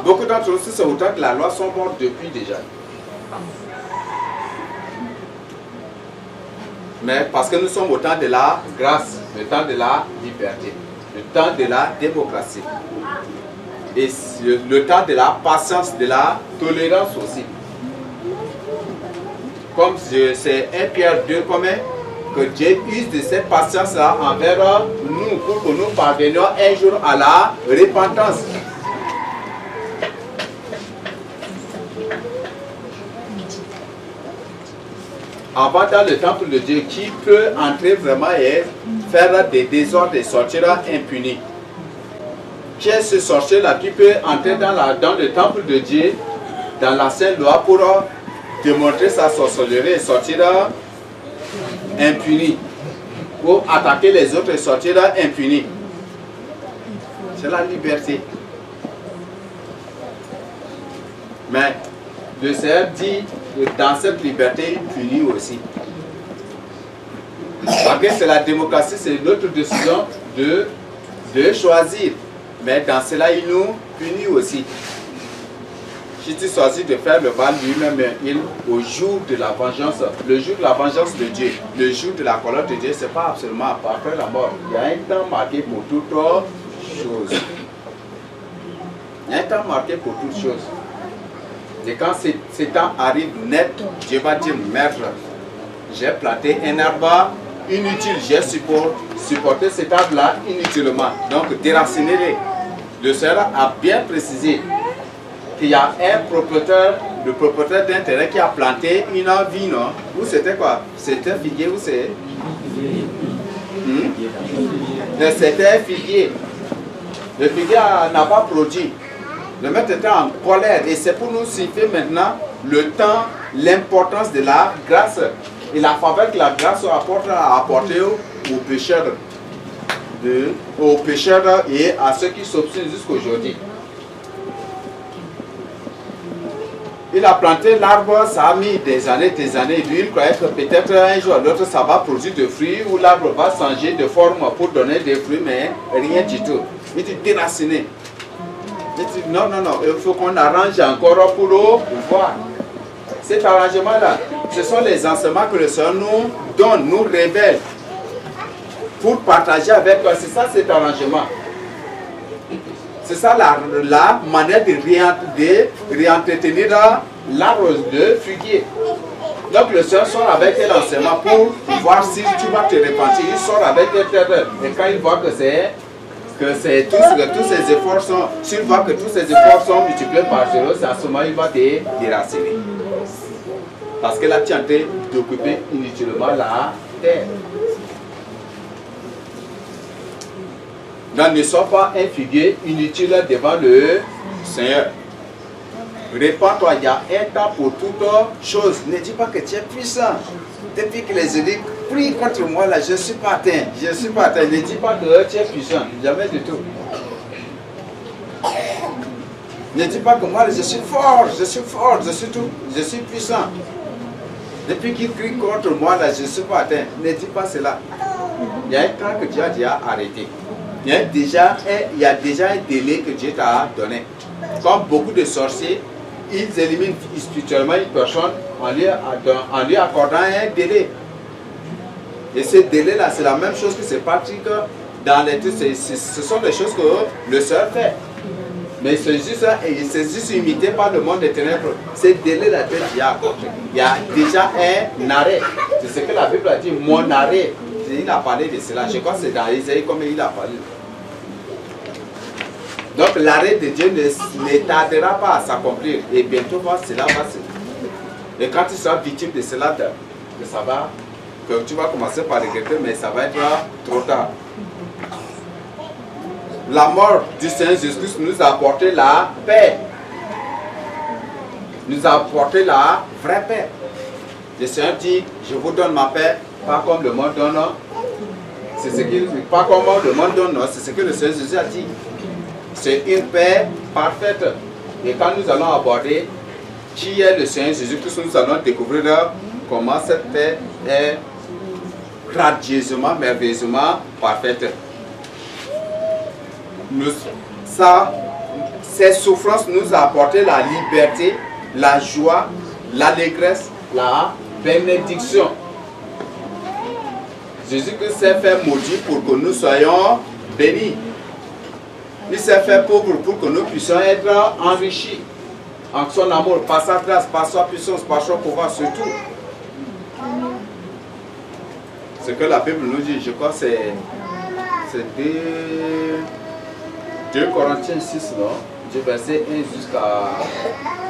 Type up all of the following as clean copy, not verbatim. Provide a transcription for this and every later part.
Beaucoup d'entre nous, si c'est autant que la loi, sont morts depuis déjà. Mais parce que nous sommes au temps de la grâce, le temps de la liberté, le temps de la démocratie. Et le temps de la patience, de la tolérance aussi. Comme c'est 1 Pierre 2 commun, que Dieu use de cette patience-là envers nous pour que nous parvenions un jour à la repentance. Avant dans le temple de Dieu, qui peut entrer vraiment et faire des désordres et sortir impuni? Qui est ce sorcier-là qui peut entrer dans le temple de Dieu, dans la sainte loi, pour démontrer sa sorcellerie et sortir impuni? Ou attaquer les autres et sortir impuni? C'est la liberté. Mais le Seigneur dit que dans cette liberté, il punit aussi. Parce que c'est la démocratie, c'est notre décision de choisir. Mais dans cela, il nous punit aussi. Si tu choisis de faire le mal lui-même, au jour de la vengeance, le jour de la vengeance de Dieu, le jour de la colère de Dieu, ce n'est pas absolument après la mort. Il y a un temps marqué pour toute chose. Il y a un temps marqué pour toute chose. Et quand ce temps arrive net, Dieu va dire, maître, j'ai planté un arbre inutile, j'ai supporté cet arbre-là inutilement. Donc déracinez-les. Le Seigneur a bien précisé qu'il y a un propriétaire, le propriétaire d'un terrain qui a planté une vigne, non? Ou c'était quoi? C'était un figuier ou c'est? C'était un figuier. Le figuier n'a pas produit. Le maître était en colère et c'est pour nous signifier maintenant le temps, l'importance de la grâce et la faveur que la grâce a apporté aux pécheurs, et à ceux qui s'obstinent jusqu'aujourd'hui. Il a planté l'arbre, ça a mis des années, lui il croyait que peut-être un jour ou l'autre ça va produire des fruits ou l'arbre va changer de forme pour donner des fruits, mais rien du tout. Il dit déraciner. Il dit non, il faut qu'on arrange encore pour voir. Cet arrangement-là, ce sont les enseignements que le Seigneur nous donne, nous révèle, pour partager avec toi. C'est ça cet arrangement. C'est ça la manière de réentretenir l'arbre de figuier. Donc le Seigneur sort avec un enseignement pour voir si tu vas te repentir. Il sort avec un terreur. Et quand il voit que tous ces efforts sont, s'il voit que tous ces efforts sont multipliés par 0, c'est à ce moment il va te déraciner. Parce que là tu es en train d'occuper inutilement la terre. Donc ne sois pas un figuier inutile devant le Seigneur. Répands-toi, il y a un temps pour toute chose. Ne dis pas que tu es puissant. Depuis que les élites prient contre moi, là, je ne suis pas atteint. Je ne suis pas atteint. Ne dis pas que tu es puissant. Jamais du tout. Ne dis pas que moi, je suis fort, je suis tout. Je suis puissant. Depuis qu'ils crient contre moi, là, je ne suis pas atteint. Ne dis pas cela. Il y a un temps que Dieu a déjà arrêté. Il y a déjà un délai que Dieu t'a donné. Comme beaucoup de sorciers, ils éliminent spirituellement une personne en lui accordant un délai. Et ce délai-là, c'est la même chose que c'est pratique dans les... Ce sont des choses que le Seigneur fait. Mais c'est juste imité par le monde des ténèbres. Ce délai-là, Dieu a accordé. Il y a déjà un arrêt. C'est ce que la Bible a dit, mon arrêt. Il a parlé de cela. Je crois que c'est dans Isaïe comme il a parlé. Donc l'arrêt de Dieu ne tardera pas à s'accomplir. Et bientôt cela va se... Et quand tu seras victime de cela, que tu vas commencer par regretter, mais ça va être trop tard. La mort du Seigneur Jésus-Christ nous a apporté la paix. Nous a apporté la vraie paix. Le Seigneur dit, je vous donne ma paix, pas comme le monde donne. C'est ce qu'il dit, pas comme le monde donne, c'est ce que le Seigneur Jésus a dit. C'est une paix parfaite. Et quand nous allons aborder qui est le Seigneur Jésus-Christ, nous allons découvrir comment cette paix est radieusement, merveilleusement parfaite. Ces souffrances nous ont apporté la liberté, la joie, l'allégresse, la bénédiction. Jésus-Christ s'est fait maudit pour que nous soyons bénis. Il s'est fait pauvre pour que nous puissions être enrichis. En son amour, par sa grâce, par sa puissance, par son pouvoir, surtout. Ce que la Bible nous dit, je crois que c'est 2 Corinthiens 6, non? Du verset 1 jusqu'à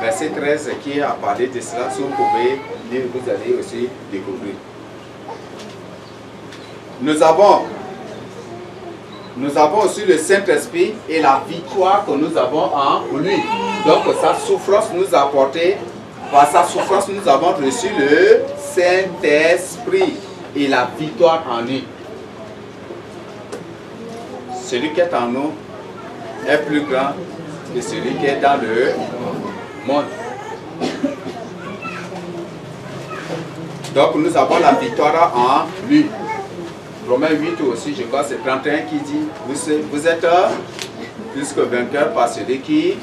verset 13 qui a parlé de cela. Si vous pouvez lire, vous allez aussi découvrir. Nous avons aussi le Saint-Esprit et la victoire que nous avons en lui. Donc sa souffrance nous a apporté, par sa souffrance nous avons reçu le Saint-Esprit et la victoire en lui. Celui qui est en nous est plus grand que celui qui est dans le monde. Donc nous avons la victoire en lui. Romains 8 aussi, je crois, c'est 31 qui dit, vous êtes plus que vainqueurs par celui qui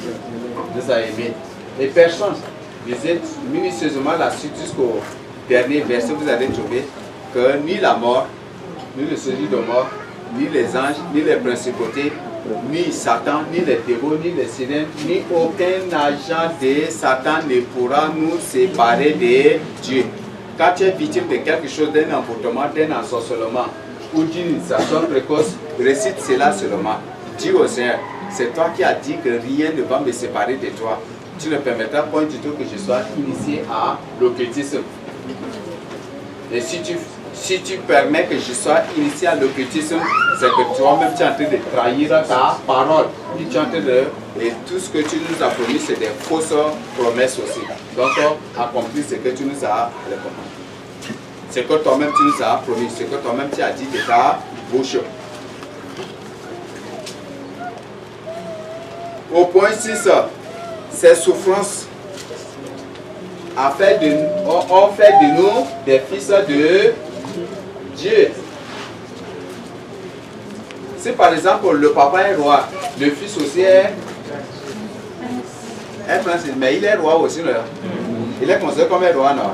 nous a aimés. Et personne, lisez minutieusement la suite jusqu'au dernier verset, vous allez trouver que ni la mort, ni le séjour de mort, ni les anges, ni les principautés, ni Satan, ni les démons, ni les sirènes, ni aucun agent de Satan ne pourra nous séparer de Dieu. Quand tu es victime de quelque chose, d'un emportement, d'un ensorcellement, ou d'une initiation précoce, récite cela seulement. Dis au Seigneur, c'est toi qui as dit que rien ne va me séparer de toi. Tu ne permettras pas du tout que je sois initié à l'occultisme. Et si tu permets que je sois initié à l'occultisme, c'est que toi-même tu es en train de trahir ta parole. Tu es en train de... Et tout ce que tu nous as promis, c'est des fausses promesses aussi. Donc, accomplis ce que tu nous as recommandé. Ce que toi-même tu nous as promis, ce que toi-même tu as dit de ta bouche. Au point 6, ces souffrances ont fait de nous des fils de Dieu. Si par exemple le papa est roi, le fils aussi est prince, mais il est roi aussi, là. Il est considéré comme un roi, non?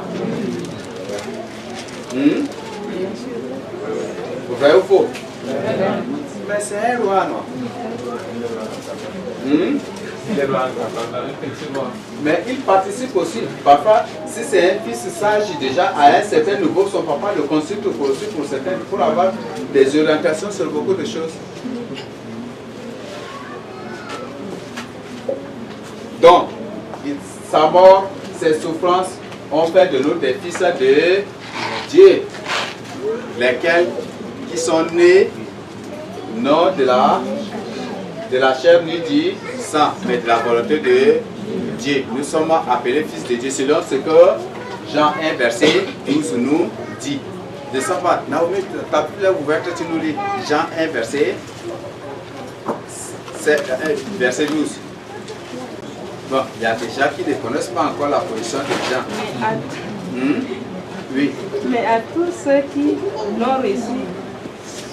Vrai ou faux? Mais c'est un roi, non? Mais il participe aussi. Parfois, si c'est un fils sage déjà à un certain niveau, son papa le consulte aussi pour avoir des orientations sur beaucoup de choses. Donc, sa mort, ses souffrances ont fait de nous des fils de Dieu, lesquels qui sont nés non de la chair ni du sang, mais de la volonté de Dieu. Nous sommes appelés fils de Dieu selon ce que Jean 1 verset 12 nous dit. Ne sais pas, Naomi, ta Bible est ouverte, tu nous lis Jean 1 verset 12. Bon, il y a des gens qui ne connaissent pas encore la position de Jean. Oui. Mais à tous ceux qui l'ont reçu,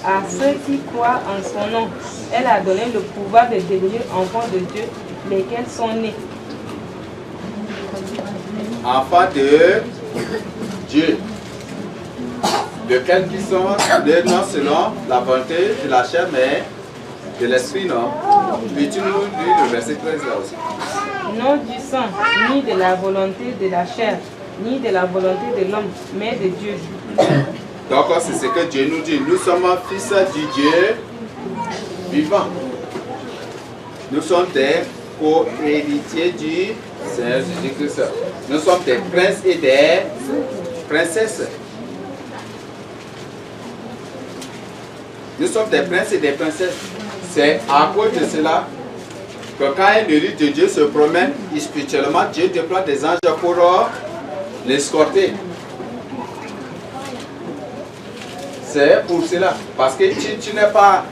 à ceux qui croient en son nom, elle a donné le pouvoir de devenir enfants de Dieu, lesquels sont nés. Enfants de Dieu, lesquels qui sont nés non selon la volonté de la chair, mais de l'esprit, non? Puis tu nous lis le verset 13 là aussi. Non du sang, ni de la volonté de la chair, ni de la volonté de l'homme, mais de Dieu. Donc c'est ce que Dieu nous dit. Nous sommes fils du Dieu vivant. Nous sommes des co-héritiers du Seigneur Jésus-Christ. Nous sommes des princes et des princesses. Nous sommes des princes et des princesses. C'est à cause de cela que quand un élu de Dieu se promène, spirituellement, Dieu déploie des anges pour l'escorter. C'est pour cela. Parce que tu n'es pas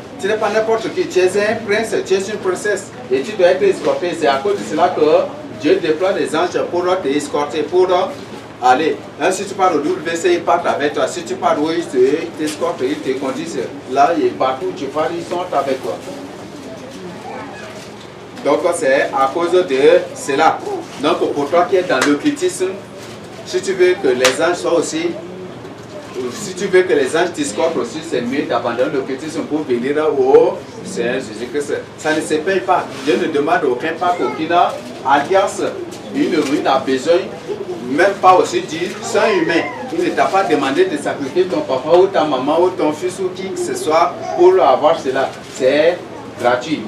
n'importe qui. Tu es un prince, tu es une princesse. Et tu dois être escorté. C'est à cause de cela que Dieu déploie des anges pour t'escorter, pour aller. Hein, si tu pars au WC, ils partent avec toi. Si tu pars où ils t'escortent, ils te conduisent. Là, et partout où tu pars, ils sont avec toi. Donc c'est à cause de cela. Donc pour toi qui es dans l'occultisme, si tu veux que les anges soient aussi, si tu veux que les anges discordent aussi, c'est mieux d'abandonner l'occultisme pour venir au Seigneur Jésus-Christ. Ça ne se paye pas. Dieu ne demande aucun pacte, aucune alliance. Une n'a besoin, même pas aussi du sang humain. Il ne t'a pas demandé de sacrifier ton papa ou ta maman ou ton fils ou qui que ce soit pour avoir cela. C'est gratuit.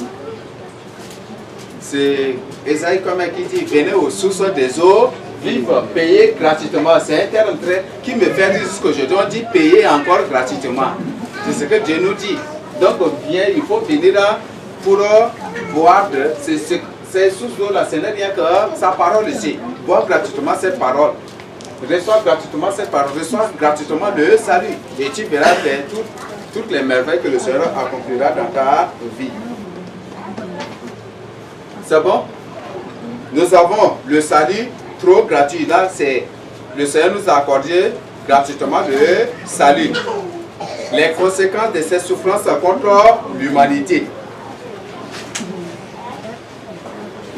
C'est Esaïe comme qui dit, venez aux sources des eaux, vivre, payer gratuitement. C'est un terme qui me fait dire jusqu'aujourd'hui. On dit payer encore gratuitement. C'est ce que Dieu nous dit. Donc bien, il faut venir pour boire de ces sources d'eau-là. Ce n'est rien que sa parole ici. Boire gratuitement cette parole. Reçois gratuitement cette parole. Reçois gratuitement le salut. Et tu verras toutes les merveilles que le Seigneur accomplira dans ta vie. C'est bon? Nous avons le salut trop gratuit. Là, c'est le Seigneur nous a accordé gratuitement le salut. Les conséquences de ces souffrances contre l'humanité.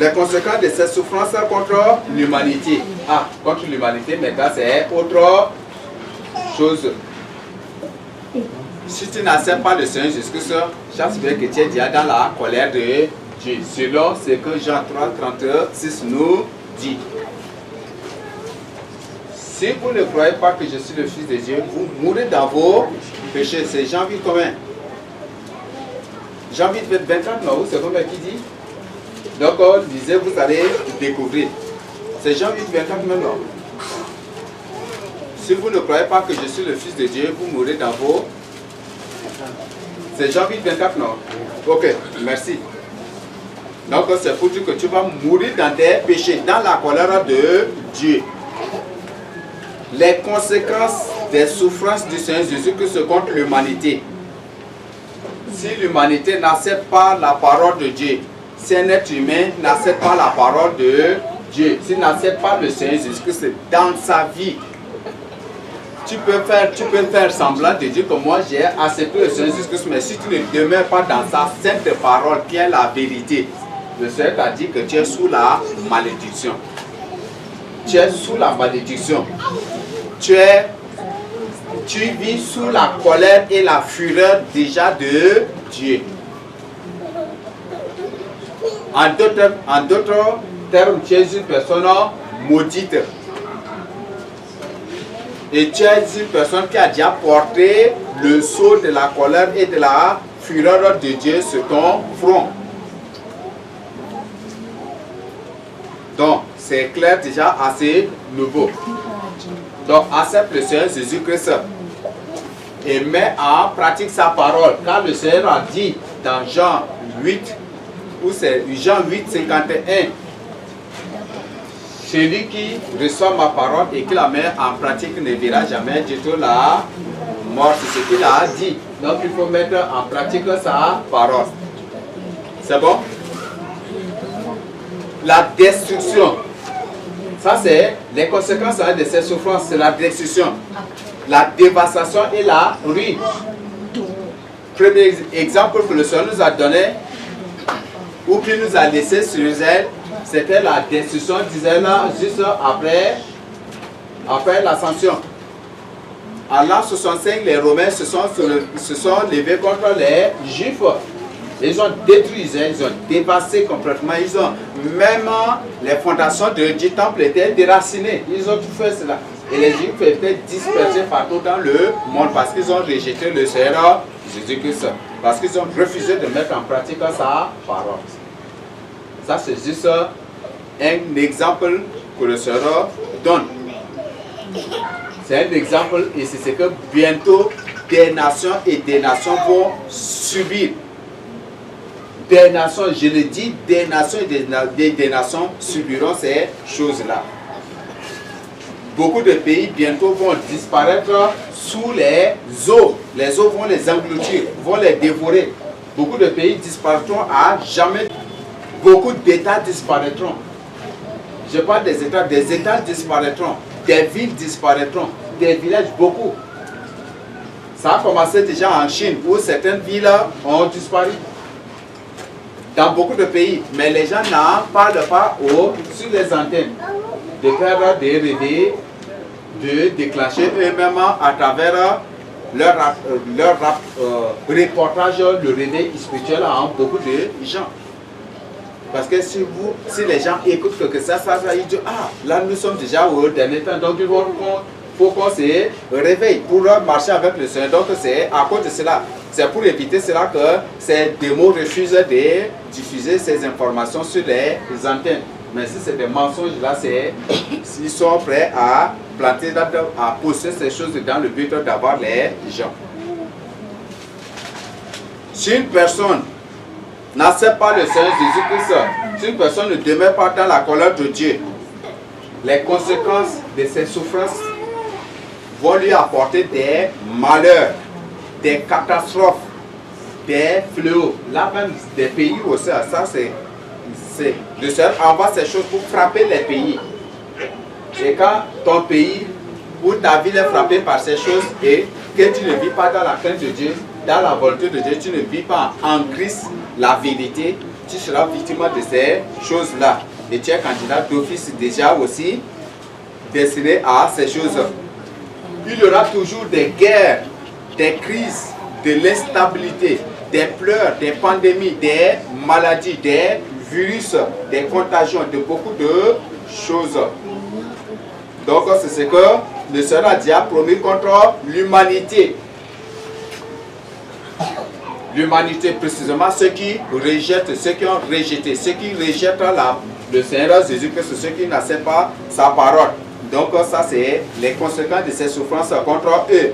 Les conséquences de ces souffrances contre l'humanité. Ah, contre l'humanité, maintenant c'est autre chose. Si tu n'acceptes pas le Seigneur Jésus-Christ, j'espère que tu es déjà dans la colère de Dieu. Selon ce que Jean 3, 36 nous dit. Si vous ne croyez pas que je suis le Fils de Dieu, vous mourrez dans vos péchés. C'est Jean 8 combien? Jean 8, 24, non? C'est combien qui dit? Donc on disait, vous allez découvrir. C'est Jean 8, 24 même, non? Si vous ne croyez pas que je suis le Fils de Dieu, vous mourrez dans vos... C'est Jean 8, 24, non? Ok, merci. Donc c'est pour dire que tu vas mourir dans tes péchés, dans la colère de Dieu. Les conséquences des souffrances du Seigneur Jésus-Christ contre l'humanité. Si l'humanité n'accepte pas la parole de Dieu, si un être humain n'accepte pas la parole de Dieu, s'il n'accepte pas le Seigneur Jésus-Christ dans sa vie, tu peux faire semblant de dire que moi j'ai accepté le Seigneur Jésus-Christ, mais si tu ne demeures pas dans sa sainte parole qui est la vérité, le Seigneur t'a dit que tu es sous la malédiction. Tu es sous la malédiction. Tu vis sous la colère et la fureur déjà de Dieu. En d'autres termes, tu es une personne maudite. Et tu es une personne qui a déjà porté le sceau de la colère et de la fureur de Dieu sur ton front. Donc, c'est clair déjà assez nouveau. Donc, accepte le Seigneur Jésus-Christ et mets en pratique sa parole. Car le Seigneur a dit dans Jean 8, ou c'est Jean 8, 51, celui qui reçoit ma parole et qui la met en pratique ne verra jamais du tout la mort. C'est ce qu'il a dit. Donc, il faut mettre en pratique sa parole. C'est bon? La destruction. Ça, c'est les conséquences de ces souffrances, c'est la destruction, la dévastation et la ruine. Premier exemple que le Seigneur nous a donné, ou qu'il nous a laissé sur elle, c'était la destruction d'Israël juste après l'ascension. En l'an 65, les Romains se sont levés contre les Juifs. Ils ont détruit Israël, ils ont dévasté complètement. Ils ont même les fondations du temple étaient déracinées. Ils ont tout fait cela. Et les Juifs étaient dispersés partout dans le monde parce qu'ils ont rejeté le Seigneur Jésus-Christ. Parce qu'ils ont refusé de mettre en pratique sa parole. Ça, c'est juste un exemple que le Seigneur donne. C'est un exemple et c'est ce que bientôt des nations et des nations vont subir. Des nations, je le dis, des nations et des nations subiront ces choses-là. Beaucoup de pays bientôt vont disparaître sous les eaux. Les eaux vont les engloutir, vont les dévorer. Beaucoup de pays disparaîtront à jamais. Beaucoup d'États disparaîtront. Je parle des États disparaîtront, des villes disparaîtront, des villages, beaucoup. Ça a commencé déjà en Chine, où certaines villes ont disparu. dans beaucoup de pays, mais les gens n'en parlent pas sur les antennes. De faire des réveils, de déclencher eux-mêmes à travers leur reportage, le réveil spirituel à beaucoup de gens. Parce que si les gens écoutent que ça, ils disent, ah, là nous sommes déjà au dernier temps, donc il faut qu'on se réveille pour marcher avec le Seigneur. Donc c'est à cause de cela, c'est pour éviter cela que ces démons refusent de diffuser ces informations sur les antennes. Mais si c'est des mensonges là, ils sont prêts à planter, à pousser ces choses dans le but d'avoir les gens. Si une personne n'accepte pas le Seigneur Jésus-Christ, si une personne ne demeure pas dans la colère de Dieu, les conséquences de ses souffrances vont lui apporter des malheurs, des catastrophes, des fléaux. Là même des pays aussi, ça c'est le Seigneur envoie ces choses pour frapper les pays. Et quand ton pays ou ta ville est frappée par ces choses et que tu ne vis pas dans la crainte de Dieu, dans la volonté de Dieu, tu ne vis pas en Christ la vérité, tu seras victime de ces choses-là. Et tu es candidat d'office déjà aussi destiné à ces choses. Il y aura toujours des guerres, des crises, de l'instabilité, des pleurs, des pandémies, des maladies, des virus, des contagions, de beaucoup de choses. Donc c'est ce que le Seigneur a déjà promis contre l'humanité. L'humanité, précisément ceux qui rejettent, ceux qui ont rejeté, ceux qui rejettent le Seigneur Jésus-Christ, ceux qui n'acceptent pas sa parole. Donc ça c'est les conséquences de ces souffrances contre eux.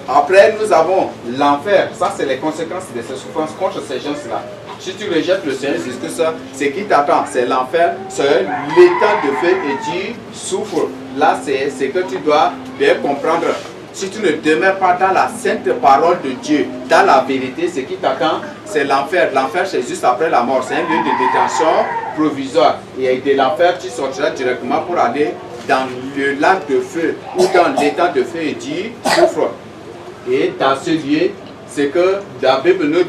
Après nous avons l'enfer, ça c'est les conséquences de ces souffrances contre ces gens-là. Si tu rejettes le Seigneur Jésus-Christ, ce qui t'attend, c'est l'enfer, c'est l'état de feu et tu souffres. Là, c'est ce que tu dois bien comprendre. Si tu ne demeures pas dans la sainte parole de Dieu, dans la vérité, ce qui t'attend, c'est l'enfer. L'enfer, c'est juste après la mort. C'est un lieu de détention provisoire. Et de l'enfer, tu sortiras directement pour aller dans le lac de feu ou dans l'état de feu et tu souffres. Et dans ce lieu, c'est que la Bible nous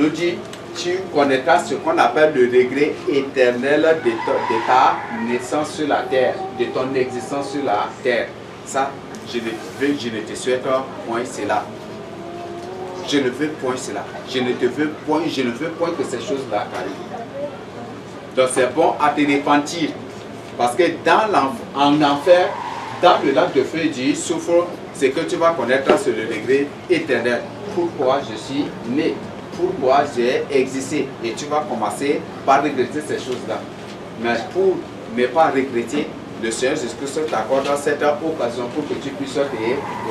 dit tu connaîtras ce qu'on appelle le regret éternel de ta naissance sur la terre, de ton existence sur la terre. Ça, je ne te souhaite point cela. Je ne veux point cela. Je ne veux point que ces choses-là arrivent. Donc c'est bon à te repentir. Parce que en enfer, dans le lac de feu, Dieu souffre, c'est que tu vas connaître sur le regret éternel. Pourquoi je suis né? Pourquoi j'ai existé? Et tu vas commencer par regretter ces choses-là. Mais pour ne pas regretter, le Seigneur Jésus-Christ t'accorde cette occasion pour que tu puisses te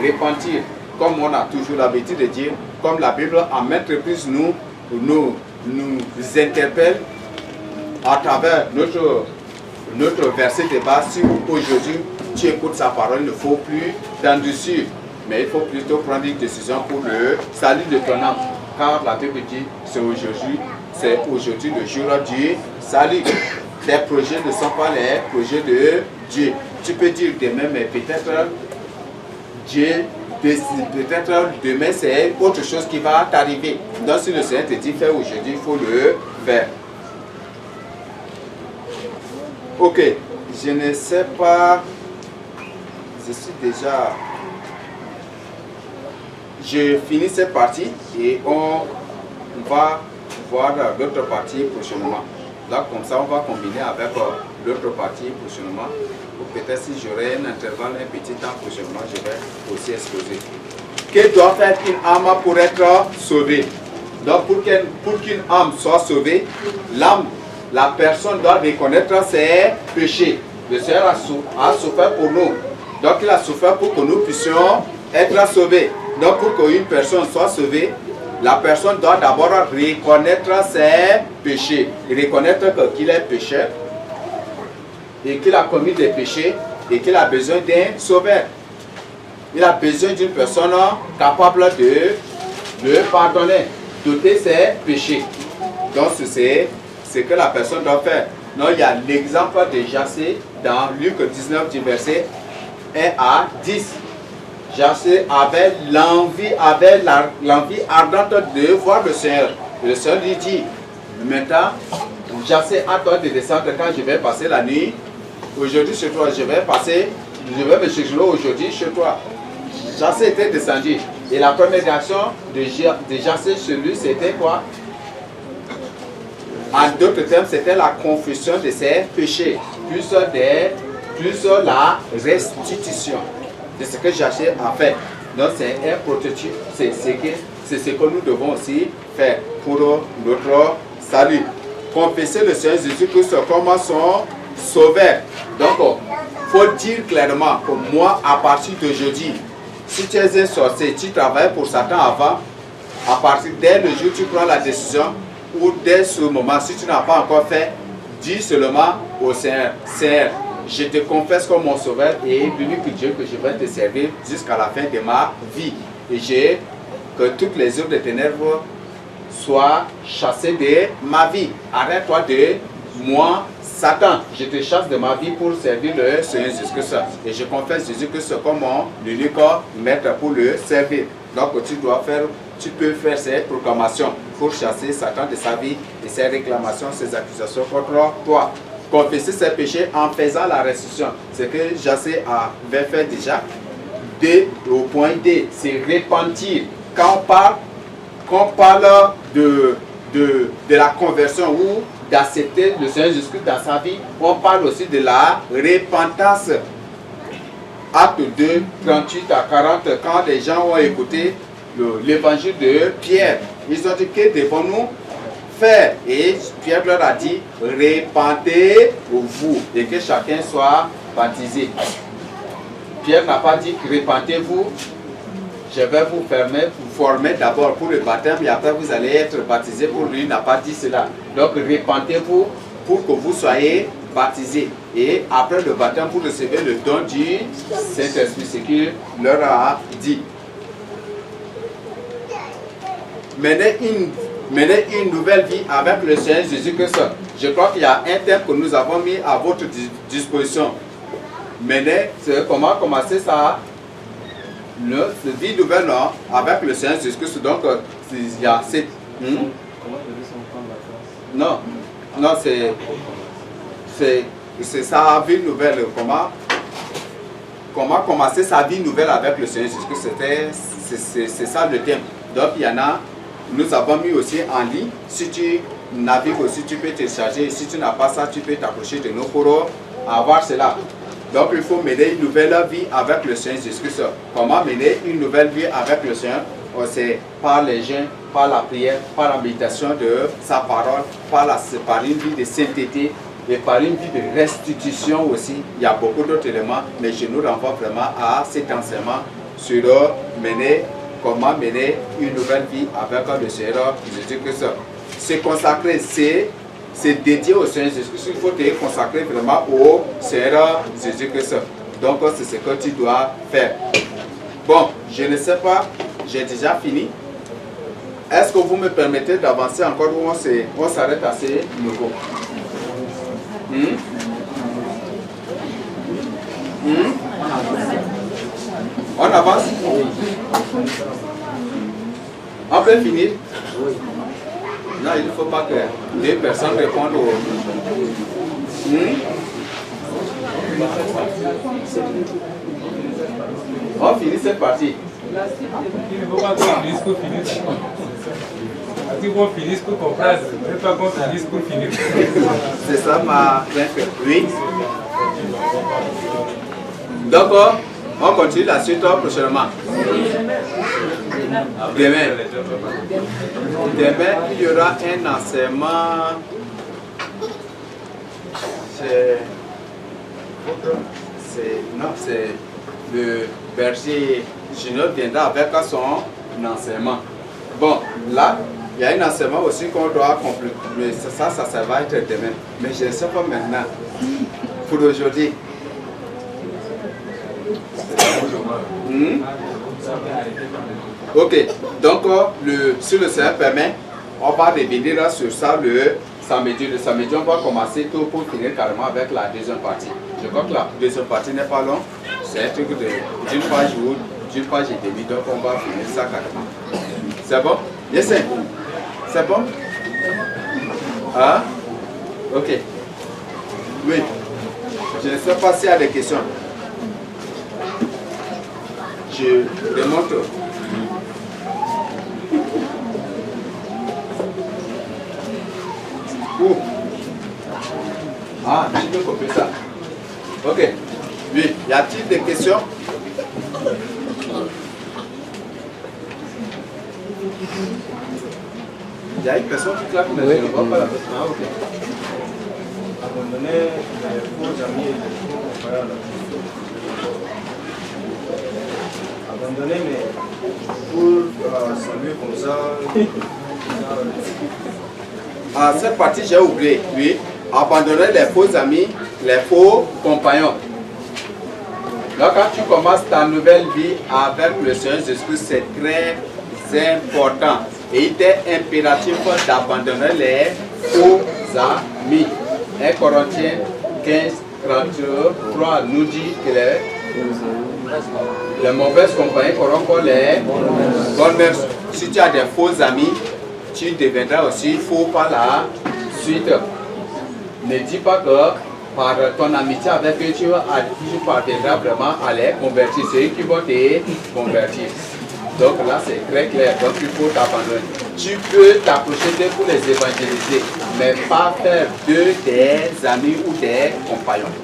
repentir. Comme on a toujours l'habitude de dire, comme la Bible à maintes reprises nous interpelle à travers notre verset de base. Si aujourd'hui tu écoutes sa parole, il ne faut plus t'endurcir, mais il faut plutôt prendre une décision pour le salut de ton âme. Car la Bible dit, c'est aujourd'hui le jour du salut. Tes projets ne sont pas les projets de Dieu. Tu peux dire demain, mais peut-être Dieu, peut-être demain c'est autre chose qui va t'arriver. Donc si le Seigneur te dit fais aujourd'hui, il faut le faire. Ok, je ne sais pas, je suis déjà... Je finis cette partie et on va voir l'autre partie prochainement. Là, comme ça, on va combiner avec l'autre partie prochainement. Peut-être si j'aurai un intervalle, un petit temps prochainement, je vais aussi exposer. Que doit faire une âme pour être sauvée? Donc, pour qu'une âme soit sauvée, l'âme, la personne doit reconnaître ses péchés. Le Seigneur a souffert pour nous. Donc, il a souffert pour que nous puissions être sauvés. Donc, pour qu'une personne soit sauvée, la personne doit d'abord reconnaître ses péchés. Reconnaître qu'il est pécheur et qu'il a commis des péchés et qu'il a besoin d'un sauveur. Il a besoin d'une personne capable de le pardonner, d'ôter ses péchés. Donc, c'est ce que la personne doit faire. Donc, il y a l'exemple de Jassé dans Luc 19 du verset 1 à 10. Jassé avait l'envie ardente de voir le Seigneur. Le Seigneur lui dit, Maintenant, j'essaie à toi de descendre quand je vais passer la nuit. Aujourd'hui chez toi, je vais me chercher aujourd'hui chez toi. Jassé était descendu. Et la première réaction de Jassé chez lui, c'était quoi? En d'autres termes, c'était la confession de ses péchés, plus la restitution de ce que Jassé a fait. Donc c'est un prototype, c'est ce que nous devons aussi faire pour notre salut. Confesser le Seigneur Jésus-Christ comme son sauveur. Donc, il faut dire clairement que moi, à partir d'aujourd'hui, si tu es un sorcier, tu travailles pour Satan avant, à partir dès le jour où tu prends la décision, ou dès ce moment, si tu n'as pas encore fait, dis seulement au Seigneur, Seigneur, je te confesse comme mon sauveur et l'unique Dieu que je vais te servir jusqu'à la fin de ma vie. Et que toutes les œuvres de ténèbres soient chassées de ma vie. Arrête-toi de moi, Satan. Je te chasse de ma vie pour servir le Seigneur Jésus-Christ. Et je confesse Jésus-Christ comme mon unique maître pour le servir. Donc tu peux faire ces proclamations pour chasser Satan de sa vie et ses réclamations, ses accusations contre toi. Confesser ses péchés en faisant la restitution. Ce que Jassé avait fait déjà. Au point D, c'est repentir. Quand on parle de la conversion ou d'accepter le Seigneur Jésus-Christ dans sa vie, on parle aussi de la repentance. Acte 2, 38 à 40, quand les gens ont écouté l'évangile de Pierre, ils ont dit que devons-nous faire? Et Pierre leur a dit, repentez-vous et que chacun soit baptisé. Pierre n'a pas dit, repentez-vous, je vais vous former d'abord pour le baptême et après vous allez être baptisé. Pour lui, il n'a pas dit cela. Donc repentez-vous pour que vous soyez baptisés. Et après le baptême, vous recevez le don du Saint-Esprit, ce qu'il leur a dit. Menez une nouvelle vie avec le Seigneur Jésus-Christ. Je crois qu'il y a un thème que nous avons mis à votre disposition. Menez, c'est comment commencer ça? Cette vie nouvelle avec le Seigneur Jésus-Christ. Donc, il y a cette. Non, c'est sa vie nouvelle. Comment commencer sa vie nouvelle avec le Seigneur Jésus-Christ? C'est ça le thème. Donc, il y en a. Nous avons mis aussi en ligne. Si tu navigues aussi, tu peux télécharger. Si tu n'as pas ça, tu peux t'approcher de nous pour avoir cela. Donc il faut mener une nouvelle vie avec le Seigneur Jésus-Christ. Comment mener une nouvelle vie avec le Seigneur? C'est par les jeûnes, par la prière, par la méditation de sa parole, par une vie de sainteté et par une vie de restitution aussi. Il y a beaucoup d'autres éléments, mais je nous renvoie vraiment à cet enseignement sur comment mener une nouvelle vie avec le Seigneur Jésus-Christ. Se consacrer, c'est dédié au Seigneur Jésus-Christ. Il faut te consacrer vraiment au Seigneur Jésus-Christ. Donc, c'est ce que tu dois faire. Bon, je ne sais pas, j'ai déjà fini. Est-ce que vous me permettez d'avancer encore ou on s'arrête à ce niveau? On avance? On peut finir? Non, il ne faut pas que deux personnes répondent au... On finit cette partie. Il ne faut pas qu'on finisse pour finir. Si on finisse pour qu'on place, il ne faut pas qu'on finisse pour finir. C'est ça ma crainte. Oui. Donc, on continue la suite prochainement. Demain, il y aura un enseignement. C'est le berger Junior viendra avec son enseignement. Bon, là, il y a un enseignement aussi qu'on doit compléter. Mais ça va être demain. Mais je ne sais pas maintenant. Pour aujourd'hui. Ok, donc si le Seigneur permet, on va revenir sur ça le samedi. Le samedi, on va commencer tout pour finir carrément avec la deuxième partie. Je crois que la deuxième partie n'est pas longue. C'est un truc d'une page ou d'une page et demie, donc on va finir ça carrément. C'est bon? Yes, c'est bon? Hein? Ok. Oui. Je ne sais pas s'il y a des questions. Je démontre. Où? Ah, tu peux copier ça. Ok. Oui. Y a-t-il des questions? Il y a une personne qui claque, mais je ne vois pas la personne. Ah, ok. Abandonner les faux amis et les faux compagnon. Abandonner, mais pour saluer comme ça. Ah, cette partie, j'ai oublié. Oui. Abandonner les faux amis, les faux compagnons. Donc, quand tu commences ta nouvelle vie avec le Seigneur Jésus-Christ, c'est très important. Et il est impératif d'abandonner les faux amis. 1 Corinthiens 15, 33 nous dit que les mauvaises compagnies corrompent les bonnes mœurs. Si tu as des faux amis, tu deviendras aussi faux par la suite. Ne dis pas que par ton amitié avec eux, tu parviendras vraiment à les convertir. C'est eux qui vont te convertir. Donc là, c'est très clair. Donc il faut t'abandonner. Tu peux t'approcher d'eux pour les évangéliser, mais pas faire d'eux des amis ou des compagnons.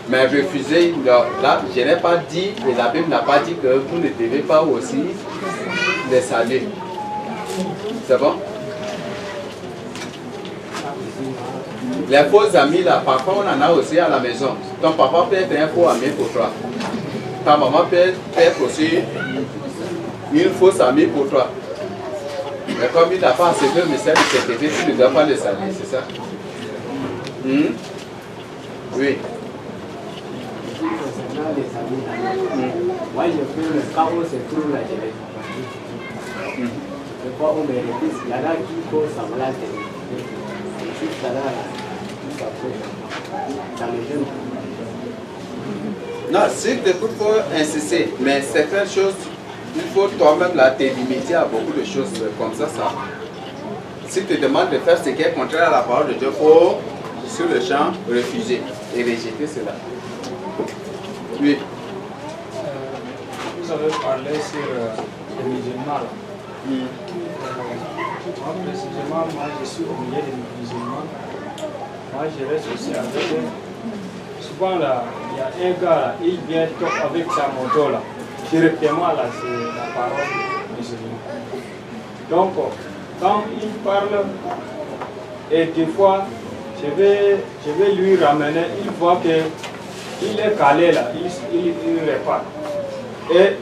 Mais refuser, là, je n'ai pas dit, et la Bible n'a pas dit que vous ne devez pas aussi les saluer. C'est bon? Les faux amis, là, parfois on en a aussi à la maison. Ton papa peut être un faux ami pour toi. Ta maman peut être aussi une fausse amie pour toi. Mais comme il n'a pas accepté le message de CTV, tu ne dois pas le saluer, c'est ça? Oui. Concernant les amis, moi je fais le cas où c'est tout là, je les compagnie. Des fois on me répète, il y en a qui font semblant de me juste là, tout ça fait dans les jeunes. Non, c'est que il faut insister, mais certaines choses, il faut toi-même là te limiter à beaucoup de choses comme ça. Si tu te demandes de faire ce qui est contraire à la parole de Dieu, il faut sur le champ refuser et rejeter cela. Oui. Vous avez parlé sur les musulmans. Moi, précisément, je suis au milieu des musulmans. Moi, je reste aussi avec eux. Souvent, là, il y a un gars, là, il vient avec sa moto. Là. Directement, là, c'est la parole musulmane. Donc, quand il parle, et des fois, je vais lui ramener, il voit qu'il est calé là, il répare. Et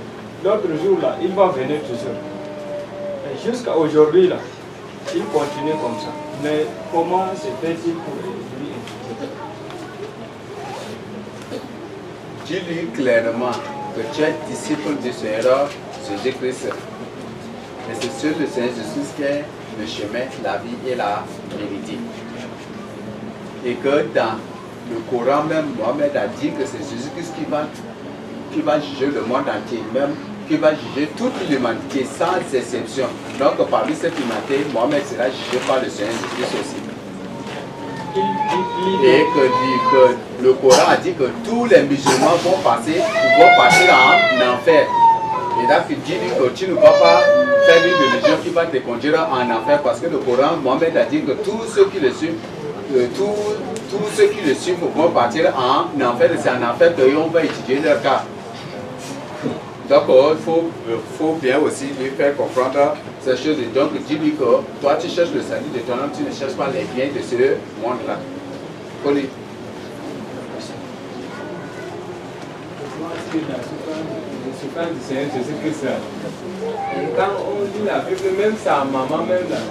l'autre jour là, il va venir toujours. Et jusqu'à aujourd'hui là, il continue comme ça. Mais comment se fait-il pour lui éviter? Dis-lui clairement que tu es disciple du Seigneur Jésus-Christ. Et c'est sur le Seigneur Jésus qui est le chemin, la vie et la vérité. Et que dans le Coran même, Mohamed a dit que c'est Jésus-Christ qui va juger le monde entier, même qui va juger toute l'humanité sans exception. Donc parmi cette humanité, Mohamed sera jugé par le Seigneur Jésus-Christ aussi. Et que le Coran a dit que tous les musulmans vont partir en enfer. Et là, il dit que tu ne vas pas faire une religion qui va te conduire en enfer parce que le Coran, Mohamed a dit que tous ceux qui le suivent, tous ceux qui le suivent vont partir en enfer. C'est en enfer qu'on va étudier leur cas. Donc il faut bien aussi lui faire comprendre ces choses. Donc dis-lui que toi tu cherches le salut de ton homme, tu ne cherches pas les biens de ce monde-là. Colline. Je suis pas du Seigneur Jésus-Christ. Quand on lit la Bible, même sa maman même là,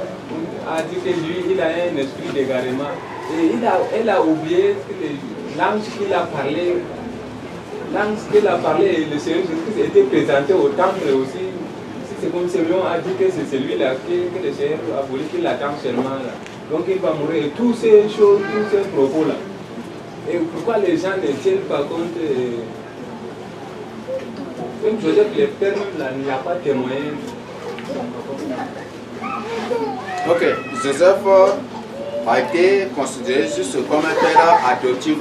a dit que lui, il a un esprit d'égarement. Et elle a oublié que les langues qu'il a parlé, le Seigneur Jésus-Christ était présenté au temple aussi. C'est comme si on a dit que c'est celui-là que le Seigneur a voulu qu'il attende seulement là. Donc il va mourir. Et toutes ces choses, tous ces propos-là. Et pourquoi les gens ne tiennent pas compte? Même Joseph, le père même là, il n'a pas témoigné. Ok, Joseph a été considéré juste comme un père adoptif.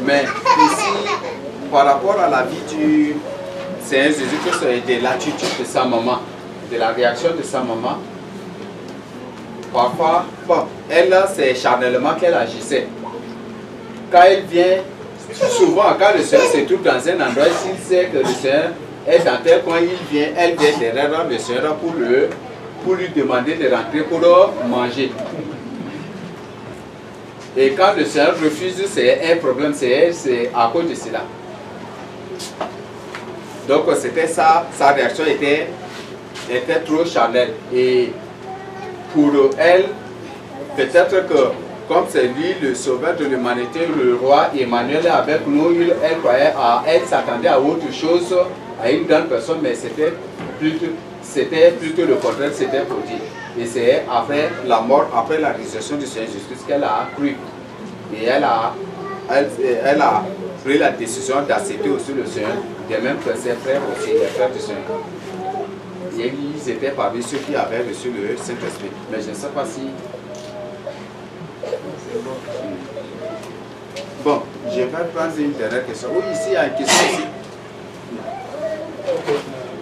Mais ici, par rapport à la vie du Seigneur Jésus-Christ et de l'attitude de sa maman, de la réaction de sa maman, parfois, bon, elle, c'est charnellement qu'elle agissait. Quand elle vient, souvent, quand le Seigneur se trouve dans un endroit, s'il sait que le Seigneur est dans tel coin, elle vient derrière le Seigneur pour lui demander de rentrer pour manger. Et quand le Seigneur refuse, c'est un problème, c'est à cause de cela. Donc c'était ça, sa réaction était trop charnelle. Et pour elle, peut-être que comme c'est lui le sauveur de l'humanité, le roi Emmanuel est avec nous, elle s'attendait à autre chose, à une grande personne, mais c'était plutôt le contraire, c'était pour dire. Et c'est après la mort, après la résurrection du Seigneur Jésus-Christ qu'elle a cru. Et elle a pris la décision d'accepter aussi le Seigneur, de même que ses frères aussi, les frères du Seigneur. Et ils étaient parmi ceux qui avaient reçu le Saint-Esprit. Mais je ne sais pas si... Bon, je vais prendre une dernière question. Oui, ici, il y a une question aussi.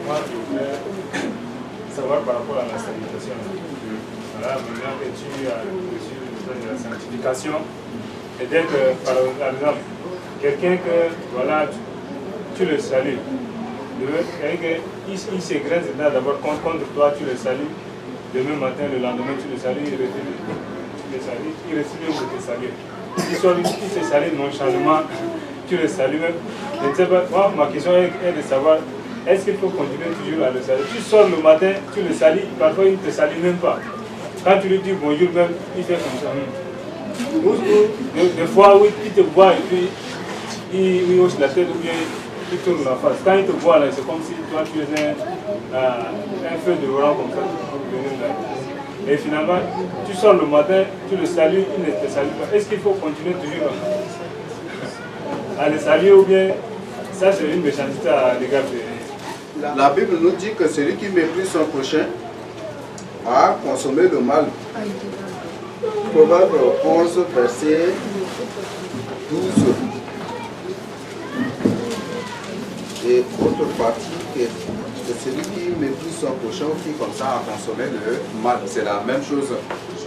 Moi, je voudrais savoir par rapport à la salutation. Voilà, maintenant que tu as reçu de la sanctification, et dès que, par exemple, quelqu'un que, voilà, tu le salues, il s'égrène d'abord contre toi, tu le salues, demain matin, le lendemain, tu le salues, il refuse de te saluer. Il se salue nonchalamment, tu le salues même. Je ne sais pas, moi, ma question est de savoir, est-ce qu'il faut continuer toujours à le saluer? Tu sors le matin, tu le salues, parfois il ne te salue même pas. Quand tu lui dis bonjour même, il fait comme ça. Des fois, oui, il te voit et puis il hoche la tête ou bien il tourne la face. Quand il te voit là, c'est comme si toi tu es un feu de Laurent comme ça. Et finalement, tu sors le matin, tu le salues, il ne te salue pas. Est-ce qu'il faut continuer toujours à le saluer ou bien ça c'est une méchanceté à l'égard de... La Bible nous dit que celui qui méprise son prochain a consommé le mal. Proverbe 11, verset 12. Et autre partie, que celui qui méprise son prochain ou qui comme ça a consommé le mal, c'est la même chose.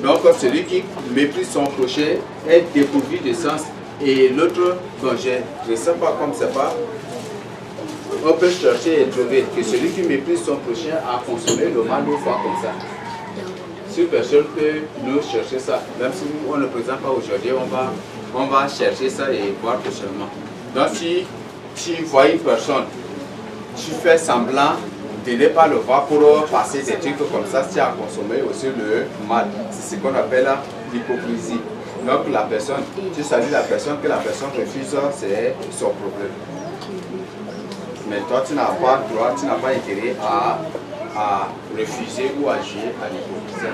Donc celui qui méprise son prochain est dépourvu de sens. Et l'autre, dont je ne sais pas comme c'est pas, on peut chercher et trouver que celui qui méprise son prochain a consommé le mal une fois comme ça. Si personne peut nous chercher ça, même si on ne le présente pas aujourd'hui, on va chercher ça et voir prochainement. Donc si tu vois une personne, tu fais semblant de ne pas le voir pour passer des trucs comme ça, tu as consommé aussi le mal. C'est ce qu'on appelle l'hypocrisie. Donc la personne, tu salues la personne, que la personne refuse, c'est son problème. Mais toi, tu n'as pas droit, tu n'as pas intérêt à refuser ou à jouer à l'hypocrisie.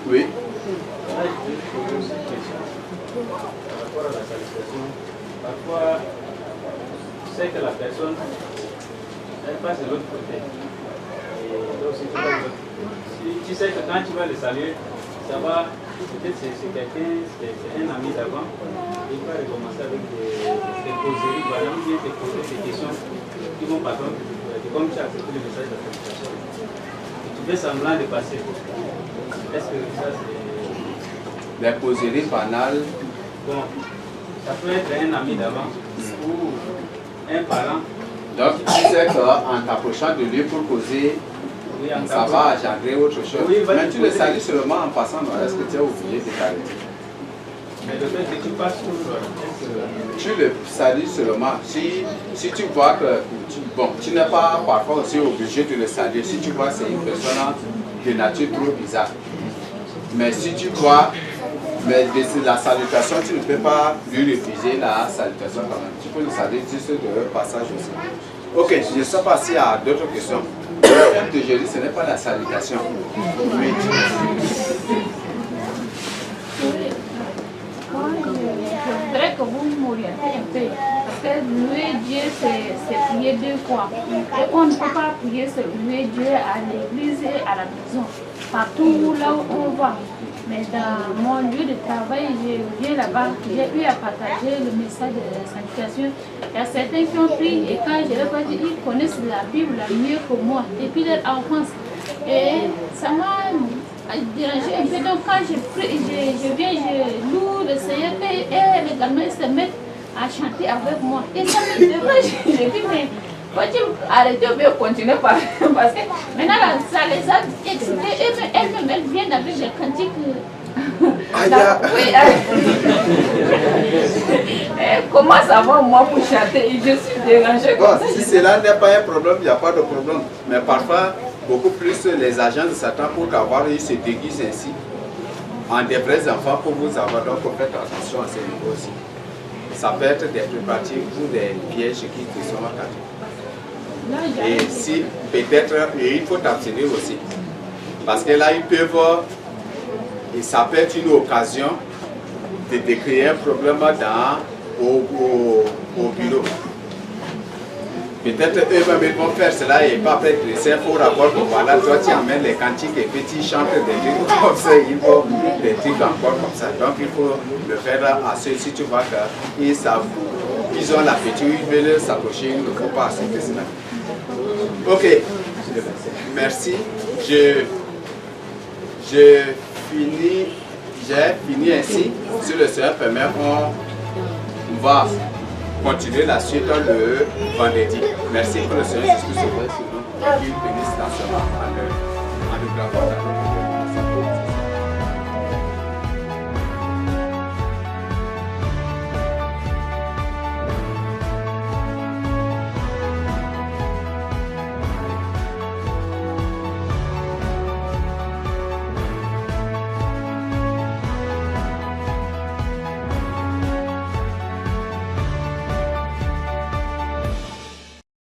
Oui. Par rapport à la salutation, parfois, tu sais que la personne, elle passe de l'autre côté. Et donc, si tu sais que quand tu vas le saluer, ça va, peut-être c'est quelqu'un, c'est un ami d'avant, il va recommencer avec des causeries, par exemple, il te poser des questions qui vont par exemple, comme tu as accepté le message de la salutation, et tu fais semblant de passer. Est-ce que ça c'est... Les causeries banales. Bon, ça peut être un ami d'avant ou un parent. Donc tu sais qu'en t'approchant de lui pour causer, oui, ça va engendrer autre chose. Oui, mais tu le salues seulement en passant, est-ce que tu es obligé de t'arrêter? Mais le fait que tu passes tu le salues seulement. Si tu vois que tu n'es pas parfois aussi obligé de le saluer. Si tu vois que c'est une personne de nature trop bizarre. Mais si tu vois, mais de la salutation, tu ne peux pas lui refuser la salutation quand même. Tu peux le saluer juste de passage aussi. Ok, je ne sais pas s'il y a d'autres questions. Le thème d'aujourd'hui, ce n'est pas la salutation. Oui. Très que vous m'orientez un peu. Parce que louer Dieu, c'est prier 2 fois. Et on ne peut pas prier, c'est louer Dieu à l'église et à la maison. Partout là où on va. Mais dans mon lieu de travail, je viens là-bas, j'ai eu à partager le message de la sanctification. Il y a certains qui ont pris, et quand je leur ai dit, ils connaissent la Bible mieux que moi, depuis leur enfance. Et ça m'a dérangé un peu. Donc quand je prie, je viens, je loue le Seigneur, et les gamins se mettent à chanter avec moi. Et ça me dérange. Je dis, mais faut-il arrêter ou bien continuer par parce que maintenant ça les a excités. Elles-mêmes, elles viennent avec des cantiques. Oui, comment ça va moi pour chanter? Je suis dérangée. Bon, si cela n'est pas un problème, il n'y a pas de problème. Mais parfois, beaucoup plus les agents de Satan, pour qu'avoir, ils se déguisent ainsi en des vrais enfants pour vous avoir. Donc, faites attention à ce niveau aussi. Ça peut être des préparatifs ou des pièges qui sont attachés. Et si peut-être, il faut t'abstenir aussi. Parce que là, ils peuvent, et ça peut être une occasion de créer un problème au bureau. Peut-être eux-mêmes vont faire cela et pas après dresser un faux rapport pour voilà, toi tu emmènes les cantiques et petits chantent des trucs comme ça, il faut des trucs encore comme ça. Donc il faut le faire à ceux si tu vois qu'ils savent, ils ont l'appétit, ils veulent s'approcher, il ne faut pas accepter cela. Ok, merci. J'ai fini ainsi. Si le Seigneur permet, on va continuer la suite le vendredi. Merci pour le Seigneur Jésus-Christ. Qu'il bénisse dans ce moment en nous